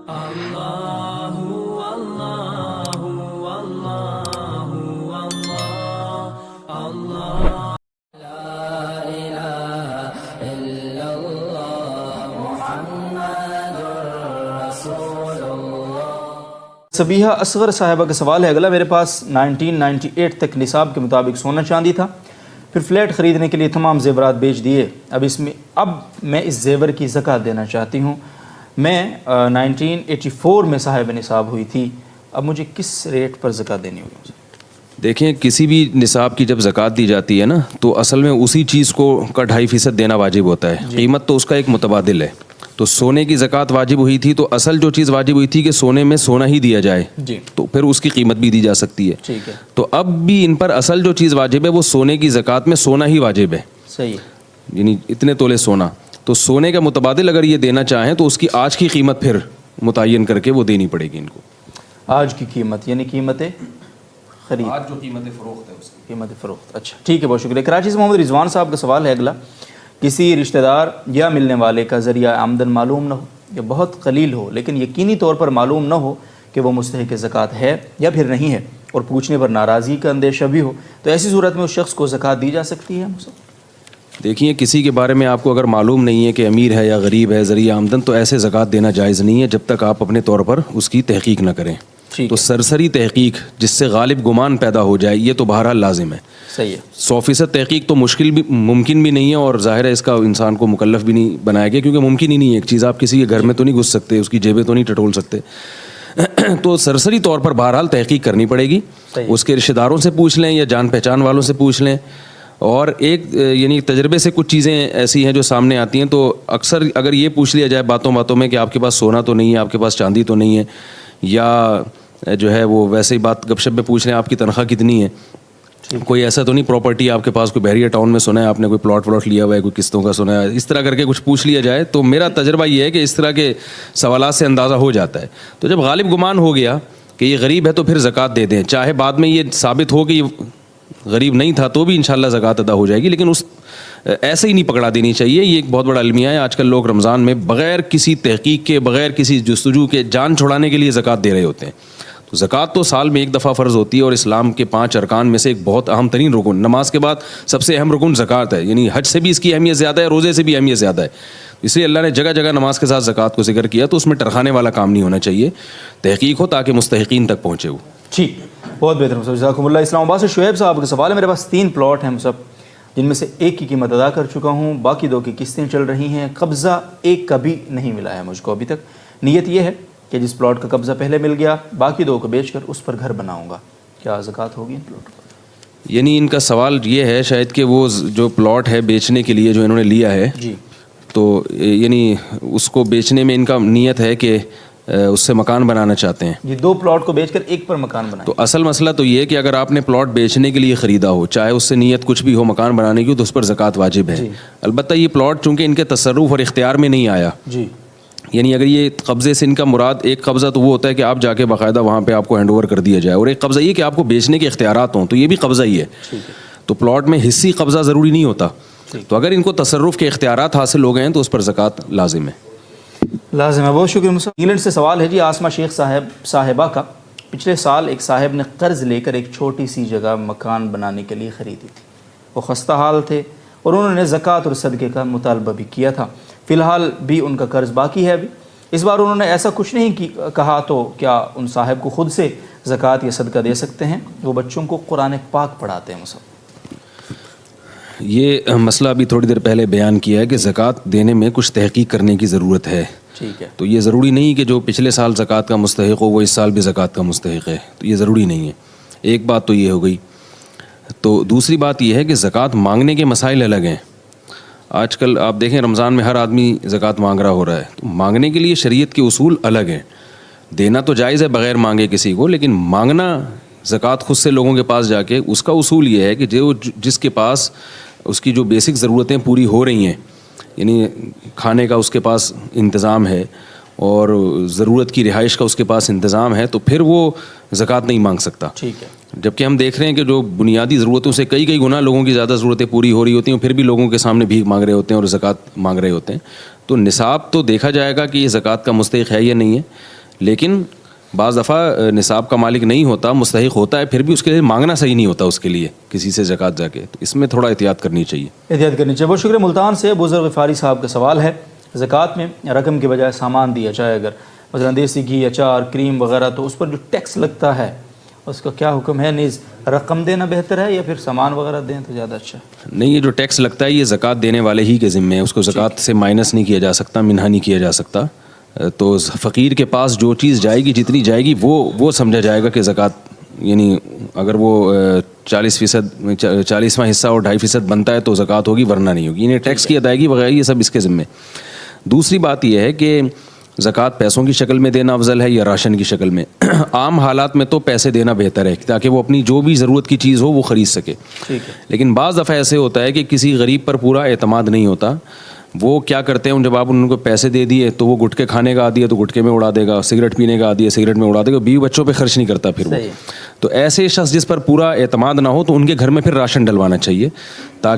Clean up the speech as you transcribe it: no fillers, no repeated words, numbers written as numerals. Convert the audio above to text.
اللہ اللہ اللہ اللہ اللہ لا الہ الا اللہ محمد رسول اللہ۔ صبیحہ اصغر صاحبہ کا سوال ہے اگلا۔ میرے پاس 1998 تک نصاب کے مطابق سونا چاندی تھا، پھر فلیٹ خریدنے کے لیے تمام زیورات بیچ دیے، اب میں اس زیور کی زکوٰۃ دینا چاہتی ہوں۔ میں 1984 میں صاحب نصاب ہوئی تھی، اب مجھے کس ریٹ پر زکوٰۃ دینی ہوگی؟ دیکھیں، کسی بھی نصاب کی جب زکوٰۃ دی جاتی ہے نا، تو اصل میں اسی چیز کو کا 2.5% دینا واجب ہوتا ہے۔ قیمت تو اس کا ایک متبادل ہے۔ تو سونے کی زکوٰۃ واجب ہوئی تھی تو اصل جو چیز واجب ہوئی تھی کہ سونے میں سونا ہی دیا جائے، تو پھر اس کی قیمت بھی دی جا سکتی ہے۔ ٹھیک ہے، تو اب بھی ان پر اصل جو چیز واجب ہے وہ سونے کی زکوٰۃ میں سونا ہی واجب ہے، صحیح ہے، یعنی اتنے تولے سونا۔ تو سونے کا متبادل اگر یہ دینا چاہیں تو اس کی آج کی قیمت پھر متعین کر کے وہ دینی پڑے گی ان کو۔ آج کی قیمت یعنی قیمت خرید، آج جو قیمت فروخت ہے اس کی قیمت فروخت۔ اچھا ٹھیک ہے، بہت شکریہ۔ کراچی سے محمد رضوان صاحب کا سوال ہے اگلا۔ کسی رشتہ دار یا ملنے والے کا ذریعہ آمدن معلوم نہ ہو یا بہت قلیل ہو، لیکن یقینی طور پر معلوم نہ ہو کہ وہ مستحق زکوٰۃ ہے یا پھر نہیں ہے، اور پوچھنے پر ناراضی کا اندیشہ بھی ہو، تو ایسی صورت میں اس شخص کو زکوٰۃ دی جا سکتی ہے؟ دیکھیے، کسی کے بارے میں آپ کو اگر معلوم نہیں ہے کہ امیر ہے یا غریب ہے، ذریعہ آمدن، تو ایسے زکوٰۃ دینا جائز نہیں ہے جب تک آپ اپنے طور پر اس کی تحقیق نہ کریں۔ تو سرسری تحقیق جس سے غالب گمان پیدا ہو جائے یہ تو بہرحال لازم ہے۔ صحیح ہے، 100% تحقیق تو ممکن بھی نہیں ہے، اور ظاہر ہے اس کا انسان کو مکلف بھی نہیں بنایا گیا، کیونکہ ممکن ہی نہیں ہے۔ ایک چیز آپ کسی کے گھر میں تو نہیں گھس سکتے، اس کی جیبیں تو نہیں ٹٹول سکتے۔ تو سرسری طور پر بہرحال تحقیق کرنی پڑے گی، اس کے رشتہ داروں سے پوچھ لیں یا جان پہچان والوں سے پوچھ لیں۔ اور یعنی تجربے سے کچھ چیزیں ایسی ہیں جو سامنے آتی ہیں، تو اکثر اگر یہ پوچھ لیا جائے باتوں میں کہ آپ کے پاس سونا تو نہیں ہے، آپ کے پاس چاندی تو نہیں ہے، یا جو ہے وہ ویسے ہی بات گپ شپ میں پوچھ لیں آپ کی تنخواہ کتنی ہے، کوئی ایسا تو نہیں پراپرٹی آپ کے پاس، کوئی بحریہ ٹاؤن میں سنا ہے آپ نے، کوئی پلاٹ لیا ہوا ہے، کوئی قسطوں کا سنا ہے، اس طرح کر کے کچھ پوچھ لیا جائے، تو میرا تجربہ یہ ہے کہ اس طرح کے سوالات سے اندازہ ہو جاتا ہے۔ تو جب غالب گمان ہو گیا کہ یہ غریب ہے تو پھر زکوٰۃ دے دیں، چاہے بعد میں یہ ثابت ہو کہ یہ غریب نہیں تھا تو بھی انشاءاللہ زکوٰۃ ادا ہو جائے گی، لیکن ایسے ہی نہیں پکڑا دینی چاہیے۔ یہ ایک بہت بڑا المیہ ہے۔ آج کل لوگ رمضان میں بغیر کسی تحقیق کے، بغیر کسی جستجو کے، جان چھڑانے کے لیے زکوٰۃ دے رہے ہوتے ہیں۔ تو زکوٰۃ تو سال میں ایک دفعہ فرض ہوتی ہے، اور اسلام کے 5 ارکان میں سے ایک بہت اہم ترین رکن، نماز کے بعد سب سے اہم رکن زکوٰۃ ہے، یعنی حج سے بھی اس کی اہمیت زیادہ ہے، روزے سے بھی اہمیت زیادہ ہے۔ اس لیے اللہ نے جگہ جگہ نماز کے ساتھ زکوٰۃ کو ذکر کیا، تو اس میں ٹرخانے والا کام نہیں ہونا چاہیے، تحقیق ہو تاکہ مستحقین تک پہنچے وہ۔ ٹھیک، بہت بہتر مصعب، جزاکم اللہ۔ اسلام آباد سے شعیب صاحب کا سوال ہے۔ میرے پاس 3 پلاٹ ہیں مصعب، جن میں سے ایک کی قیمت ادا کر چکا ہوں، باقی 2 کی قسطیں چل رہی ہیں، قبضہ ایک کا بھی نہیں ملا ہے مجھ کو ابھی تک۔ نیت یہ ہے کہ جس پلاٹ کا قبضہ پہلے مل گیا، باقی 2 کو بیچ کر اس پر گھر بناؤں گا، کیا زکوٰۃ ہوگی ان پلاٹ پر؟ یعنی ان کا سوال یہ ہے شاید کہ وہ جو پلاٹ ہے بیچنے کے لیے جو انہوں نے لیا ہے، تو یعنی اس کو بیچنے میں ان کا نیت ہے کہ اس سے مکان بنانا چاہتے ہیں۔ یہ 2 پلاٹ کو بیچ کر ایک پر مکان بنائیں۔ تو اصل مسئلہ تو یہ ہے کہ اگر آپ نے پلاٹ بیچنے کے لیے خریدا ہو، چاہے اس سے نیت کچھ بھی ہو مکان بنانے کی، تو اس پر زکوٰۃ واجب ہے۔ البتہ یہ پلاٹ چونکہ ان کے تصرف اور اختیار میں نہیں آیا، یعنی اگر یہ قبضے سے ان کا مراد ایک قبضہ تو وہ ہوتا ہے کہ آپ جا کے باقاعدہ وہاں پہ آپ کو ہینڈ اوور کر دیا جائے، اور ایک قبضہ یہ کہ آپ کو بیچنے کے اختیارات ہوں، تو یہ بھی قبضہ ہی ہے۔ تو پلاٹ میں حصی قبضہ ضروری نہیں ہوتا، تو اگر ان کو تصرف کے اختیارات حاصل ہو گئے ہیں تو اس پر زکوٰۃ لازم ہے۔ لازم ہے، بہت شکریہ مصعب۔ انگلینڈ سے سوال ہے جی آسمہ شیخ صاحبہ کا۔ پچھلے سال ایک صاحب نے قرض لے کر ایک چھوٹی سی جگہ مکان بنانے کے لیے خریدی تھی، وہ خستہ حال تھے اور انہوں نے زکوٰۃ اور صدقے کا مطالبہ بھی کیا تھا، فی الحال بھی ان کا قرض باقی ہے ابھی۔ اس بار انہوں نے ایسا کچھ نہیں کہا، تو کیا ان صاحب کو خود سے زکوٰۃ یا صدقہ دے سکتے ہیں؟ وہ بچوں کو قرآن پاک پڑھاتے ہیں مصعب۔ یہ مسئلہ ابھی تھوڑی دیر پہلے بیان کیا ہے کہ زکوٰۃ دینے میں کچھ تحقیق کرنے کی ضرورت ہے۔ ٹھیک ہے، تو یہ ضروری نہیں کہ جو پچھلے سال زکوٰۃ کا مستحق ہو وہ اس سال بھی زکوٰۃ کا مستحق ہے، تو یہ ضروری نہیں ہے۔ ایک بات تو یہ ہو گئی۔ تو دوسری بات یہ ہے کہ زکوٰۃ مانگنے کے مسائل الگ ہیں۔ آج کل آپ دیکھیں رمضان میں ہر آدمی زکوٰۃ مانگ رہا ہو رہا ہے، تو مانگنے کے لیے شریعت کے اصول الگ ہیں۔ دینا تو جائز ہے بغیر مانگے کسی کو، لیکن مانگنا زکوٰۃ خود سے لوگوں کے پاس جا کے، اس کا اصول یہ ہے کہ جس کے پاس اس کی جو بیسک ضرورتیں پوری ہو رہی ہیں، یعنی کھانے کا اس کے پاس انتظام ہے اور ضرورت کی رہائش کا اس کے پاس انتظام ہے، تو پھر وہ زکوٰۃ نہیں مانگ سکتا۔ ٹھیک ہے، جبکہ ہم دیکھ رہے ہیں کہ جو بنیادی ضرورتوں سے کئی گنا لوگوں کی زیادہ ضرورتیں پوری ہو رہی ہوتی ہیں، پھر بھی لوگوں کے سامنے بھیک مانگ رہے ہوتے ہیں اور زکوٰۃ مانگ رہے ہوتے ہیں۔ تو نصاب تو دیکھا جائے گا کہ یہ زکوٰۃ کا مستحق ہے یا نہیں ہے، لیکن بعض دفعہ نصاب کا مالک نہیں ہوتا, مستحق ہوتا ہے, پھر بھی اس کے لیے مانگنا صحیح نہیں ہوتا اس کے لیے کسی سے زکوٰۃ جا کے, تو اس میں تھوڑا احتیاط کرنی چاہیے. احتیاط کرنی چاہیے. بہت شکریہ. ملتان سے ابو ذر غفاری صاحب کا سوال ہے, زکوٰۃ میں رقم کے بجائے سامان دیا جائے, اگر مثلا دیسی گھی, اچار, کریم وغیرہ, تو اس پر جو ٹیکس لگتا ہے اس کا کیا حکم ہے؟ نیز رقم دینا بہتر ہے یا پھر سامان وغیرہ دیں تو زیادہ اچھا ہے؟ نہیں, یہ جو ٹیکس لگتا ہے یہ زکوٰۃ دینے والے ہی کے ذمے ہے, اس کو زکوٰۃ سے مائنس نہیں کیا جا سکتا, منہا نہیں کیا جا سکتا. تو فقیر کے پاس جو چیز جائے گی, جتنی جائے گی, وہ سمجھا جائے گا کہ زکوٰۃ, یعنی اگر وہ 40% 40واں حصہ اور 2.5% بنتا ہے تو زکوٰۃ ہوگی, ورنہ نہیں ہوگی. یعنی ٹیکس کی ادائیگی وغیرہ یہ سب اس کے ذمے. دوسری بات یہ ہے کہ زکوٰۃ پیسوں کی شکل میں دینا افضل ہے یا راشن کی شکل میں؟ عام حالات میں تو پیسے دینا بہتر ہے تاکہ وہ اپنی جو بھی ضرورت کی چیز ہو وہ خرید سکے. لیکن بعض دفعہ ایسے ہوتا ہے کہ کسی غریب پر پورا اعتماد نہیں ہوتا, وہ کیا کرتے ہیں, جب آپ ان کو پیسے دے دیے تو وہ گٹکے کھانے کا عادی ہے تو گٹکے میں اڑا دے گا, سگریٹ پینے کا عادی ہے سگریٹ میں اڑا دے گا, بیوی بچوں پہ خرچ نہیں کرتا پھر وہ. تو ایسے شخص جس پر پورا اعتماد نہ ہو تو ان کے گھر میں پھر راشن ڈلوانا چاہیے تاکہ